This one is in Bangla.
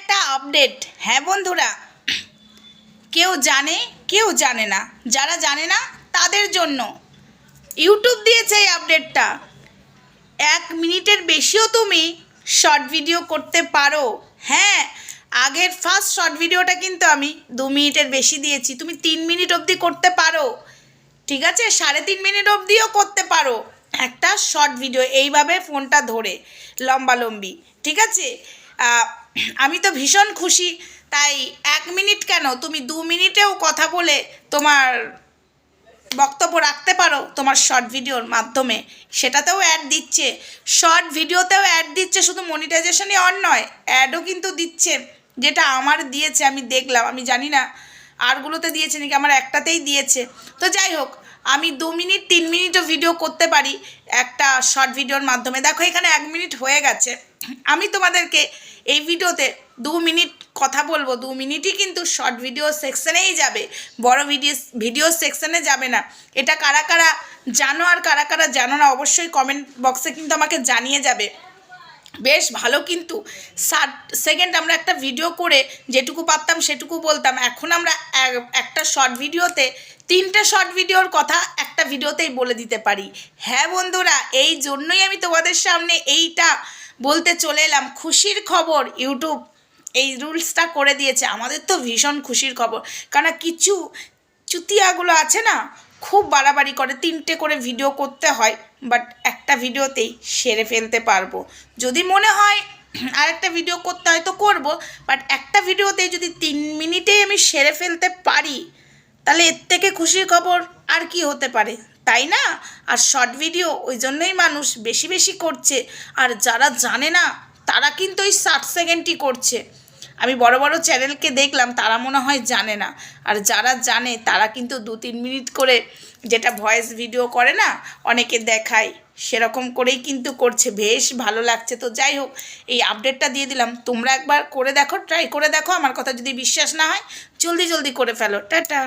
একটা আপডেট। হ্যাঁ বন্ধুরা, কেউ জানে কেউ জানে না, যারা জানে না তাদের জন্য ইউটিউব দিয়েছে এই আপডেটটা। 1 মিনিটের বেশিও তুমি শর্ট ভিডিও করতে পারো। হ্যাঁ, আগের ফার্স্ট শর্ট ভিডিওটা কিন্তু আমি 2 মিনিটের বেশি দিয়েছি, তুমি 3 মিনিট অবধি করতে পারো। ঠিক আছে, 3.5 মিনিট অবধিও করতে পারো একটা শর্ট ভিডিও, এইভাবে ফোনটা ধরে লম্বালম্বি। ঠিক আছে, আমি তো ভীষণ খুশি। তাই 1 মিনিট কেন, তুমি 2 মিনিটেও কথা বলে তোমার বক্তব্য রাখতে পারো তোমার শর্ট ভিডিওর মাধ্যমে। সেটাতেও অ্যাড দিচ্ছে, শর্ট ভিডিওতেও অ্যাড দিচ্ছে, শুধু মনিটাইজেশনই অন নয়, অ্যাডও কিন্তু দিচ্ছে। যেটা আমার দিয়েছে আমি দেখলাম, আমি জানি না আরগুলোতে দিয়েছে নাকি, আমার একটাতেই দিয়েছে। তো যাই হোক, আমি 2 মিনিট 3 মিনিটও ভিডিও করতে পারি একটা শর্ট ভিডিওর মাধ্যমে। দেখো এখানে 1 মিনিট হয়ে গেছে। আমি তোমাদেরকে এই ভিডিওতে 2 মিনিট কথা বলবো, 2 মিনিটই কিন্তু শর্ট ভিডিও সেকশনেই যাবে, বড় ভিডিও সেকশনে যাবে না। এটা কারা কারা জানো আর কারা কারা জানো না অবশ্যই কমেন্ট বক্সে কিন্তু আমাকে জানিয়ে যাবে। বেশ ভালো, কিন্তু 60 সেকেন্ড আমরা একটা ভিডিও করে যেটুকু পারতাম সেটুকু বলতাম। এখন আমরা একটা শর্ট ভিডিওতে 3টে শর্ট ভিডিওর কথা একটা ভিডিওতেই বলে দিতে পারি। হ্যাঁ বন্ধুরা, এই জন্যই আমি তোমাদের সামনে এইটা বলতে চলে এলাম। খুশির খবর, ইউটিউব এই রুলসটা করে দিয়েছে, আমাদের তো ভীষণ খুশির খবর। কারণ কিছু চুতিয়াগুলো আছে না, খুব বাড়াবাড়ি করে, 3টে করে ভিডিও করতে হয়, বাট একটা ভিডিওতেই সেরে ফেলতে পারবো। যদি মনে হয় আরেকটা ভিডিও করতে হয় তো করবো, বাট একটা ভিডিওতেই যদি 3 মিনিটেই আমি সেরে ফেলতে পারি, তাহলে এর থেকে খুশির খবর আর কি হতে পারে, তাই না? আর শর্ট ভিডিও ওই জন্যই মানুষ বেশি বেশি করছে। আর যারা জানে না তারা কিন্তু ওই 60 সেকেন্ডই করছে। আমি বড় বড় চ্যানেলকে দেখলাম, তারা মনে হয় জানে না। আর যারা জানে তারা কিন্তু 2-3 মিনিট করে, যেটা ভয়েস ভিডিও করে না অনেকে দেখায়, সেরকম করেই কিন্তু করছে। বেশ ভালো লাগছে। তো যাই হোক, এই আপডেটটা দিয়ে দিলাম, তোমরা একবার করে দেখো, ট্রাই করে দেখো। আমার কথা যদি বিশ্বাস না হয় জলদি জলদি করে ফেলো। টাটা।